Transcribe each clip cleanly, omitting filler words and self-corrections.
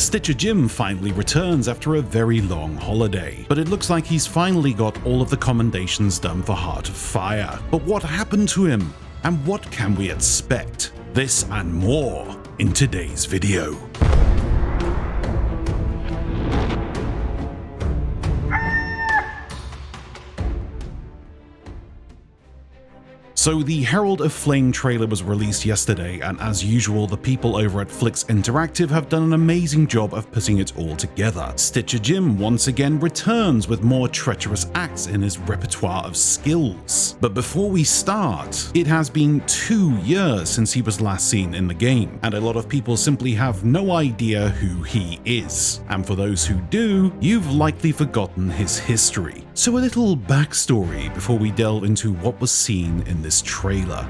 Stitcher Jim finally returns after a very long holiday, but it looks like he's finally got all of the commendations done for Heart of Fire. But what happened to him? And what can we expect? This and more in today's video. So the Herald of Flame trailer was released yesterday, and as usual, the people over at Flix Interactive have done an amazing job of putting it all together. Stitcher Jim once again returns with more treacherous acts in his repertoire of skills. But before we start, it has been 2 years since he was last seen in the game, and a lot of people simply have no idea who he is. And for those who do, you've likely forgotten his history. So a little backstory before we delve into what was seen in this trailer.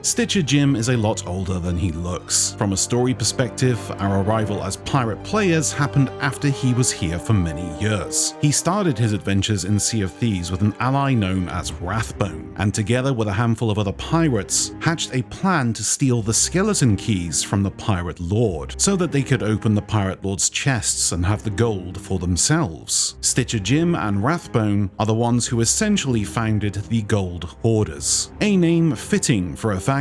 Stitcher Jim is a lot older than he looks. From a story perspective, our arrival as pirate players happened after he was here for many years. He started his adventures in Sea of Thieves with an ally known as Rathbone, and together with a handful of other pirates, hatched a plan to steal the skeleton keys from the pirate lord, so that they could open the pirate lord's chests and have the gold for themselves. Stitcher Jim and Rathbone are the ones who essentially founded the Gold Hoarders, a name fitting for a faction,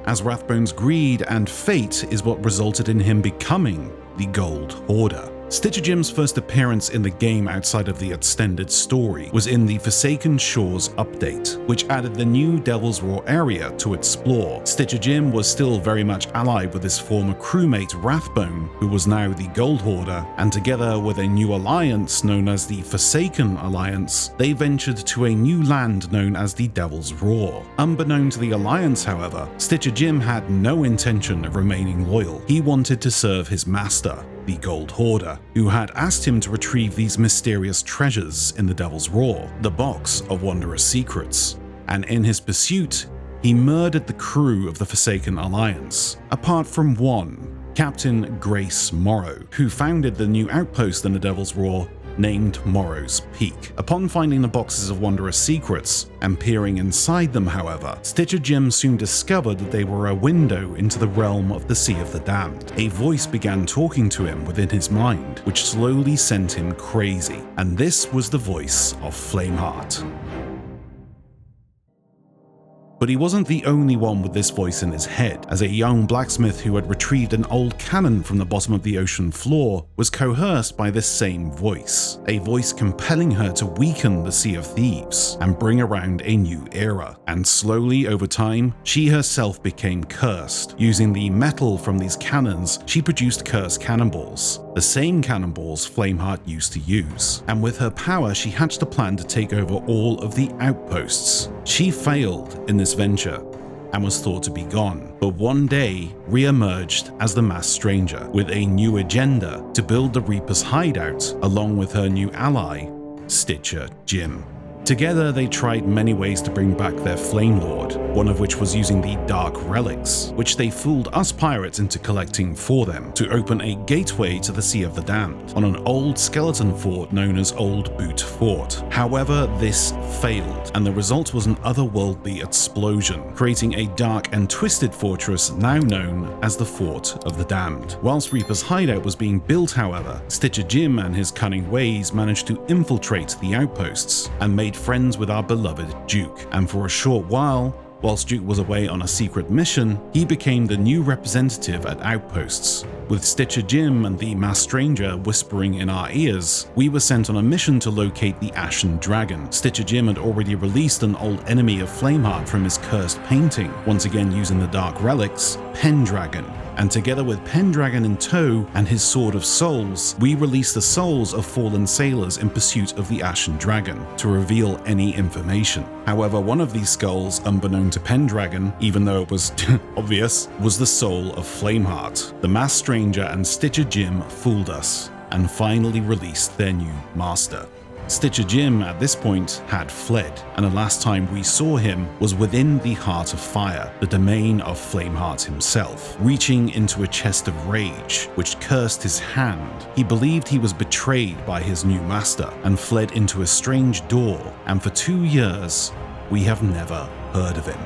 as Rathbone's greed and fate is what resulted in him becoming the Gold Hoarder. Stitcher Jim's first appearance in the game outside of the extended story was in the Forsaken Shores update, which added the new Devil's Roar area to explore. Stitcher Jim was still very much allied with his former crewmate Rathbone, who was now the Gold Hoarder, and together with a new alliance known as the Forsaken Alliance, they ventured to a new land known as the Devil's Roar. Unbeknown to the Alliance, however, Stitcher Jim had no intention of remaining loyal. He wanted to serve his master, the Gold Hoarder, who had asked him to retrieve these mysterious treasures in the Devil's Roar, the Box of Wondrous Secrets, and in his pursuit, he murdered the crew of the Forsaken Alliance, apart from one, Captain Grace Morrow, who founded the new outpost in the Devil's Roar named Morrow's Peak. Upon finding the boxes of wondrous secrets and peering inside them, however, Stitcher Jim soon discovered that they were a window into the realm of the Sea of the Damned. A voice began talking to him within his mind, which slowly sent him crazy, and this was the voice of Flameheart. But he wasn't the only one with this voice in his head, as a young blacksmith who had retrieved an old cannon from the bottom of the ocean floor was coerced by this same voice, a voice compelling her to weaken the Sea of Thieves and bring around a new era. And slowly over time, she herself became cursed. Using the metal from these cannons, she produced cursed cannonballs, the same cannonballs Flameheart used to use. And with her power, she hatched a plan to take over all of the outposts. She failed in this venture and was thought to be gone, but one day re-emerged as the Masked Stranger with a new agenda to build the Reaper's hideout along with her new ally, Stitcher Jim. Together, they tried many ways to bring back their Flame Lord, one of which was using the Dark Relics, which they fooled us pirates into collecting for them to open a gateway to the Sea of the Damned on an old skeleton fort known as Old Boot Fort. However, this failed, and the result was an otherworldly explosion, creating a dark and twisted fortress now known as the Fort of the Damned. Whilst Reaper's hideout was being built, however, Stitcher Jim and his cunning ways managed to infiltrate the outposts and made friends with our beloved Duke, and for a short while, whilst Duke was away on a secret mission, he became the new representative at outposts. With Stitcher Jim and the Masked Stranger whispering in our ears, we were sent on a mission to locate the Ashen Dragon. Stitcher Jim had already released an old enemy of Flameheart from his cursed painting, once again using the Dark Relics, Pendragon. And together with Pendragon in tow and his Sword of Souls, we released the souls of fallen sailors in pursuit of the Ashen Dragon to reveal any information. However, one of these skulls, unbeknown to Pendragon, even though it was obvious, was the soul of Flameheart. The Masked Stranger and Stitcher Jim fooled us and finally released their new master. Stitcher Jim at this point had fled, and the last time we saw him was within the Heart of Fire, the domain of Flameheart himself, reaching into a chest of rage, which cursed his hand. He believed he was betrayed by his new master and fled into a strange door, and for 2 years, we have never heard of him.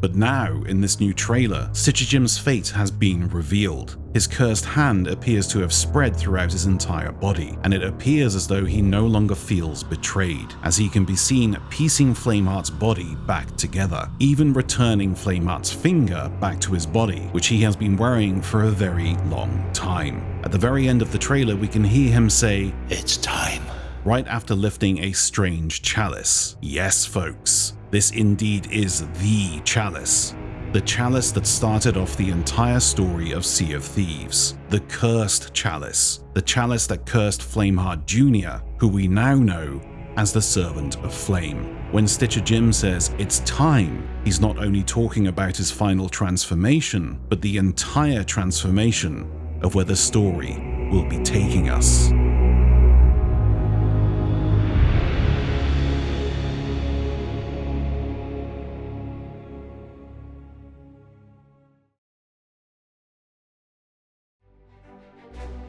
But now, in this new trailer, Stitcher Jim's fate has been revealed. His cursed hand appears to have spread throughout his entire body, and it appears as though he no longer feels betrayed, as he can be seen piecing Flameheart's body back together, even returning Flameheart's finger back to his body, which he has been wearing for a very long time. At the very end of the trailer, we can hear him say, "It's time," right after lifting a strange chalice. Yes, folks, this indeed is the chalice. The chalice that started off the entire story of Sea of Thieves. The cursed chalice. The chalice that cursed Flameheart Jr., who we now know as the Servant of Flame. When Stitcher Jim says it's time, he's not only talking about his final transformation, but the entire transformation of where the story will be taking us.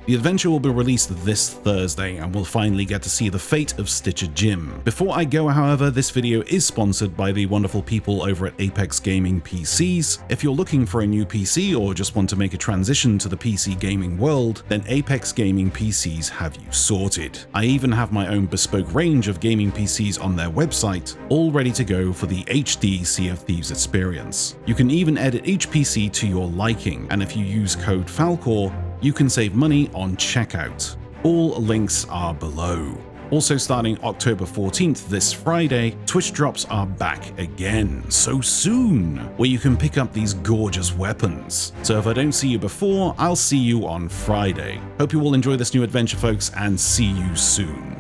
The adventure will be released this Thursday, and we'll finally get to see the fate of Stitcher Jim. Before I go, however, this video is sponsored by the wonderful people over at Apex Gaming PCs. If you're looking for a new PC or just want to make a transition to the PC gaming world, then Apex Gaming PCs have you sorted. I even have my own bespoke range of gaming PCs on their website, all ready to go for the HD Sea of Thieves experience. You can even edit each PC to your liking, and if you use code Falcore, you can save money on checkout. All links are below. Also, starting October 14th, this Friday, Twitch drops are back again, so soon, where you can pick up these gorgeous weapons. So if I don't see you before, I'll see you on Friday. Hope you all enjoy this new adventure, folks, and see you soon.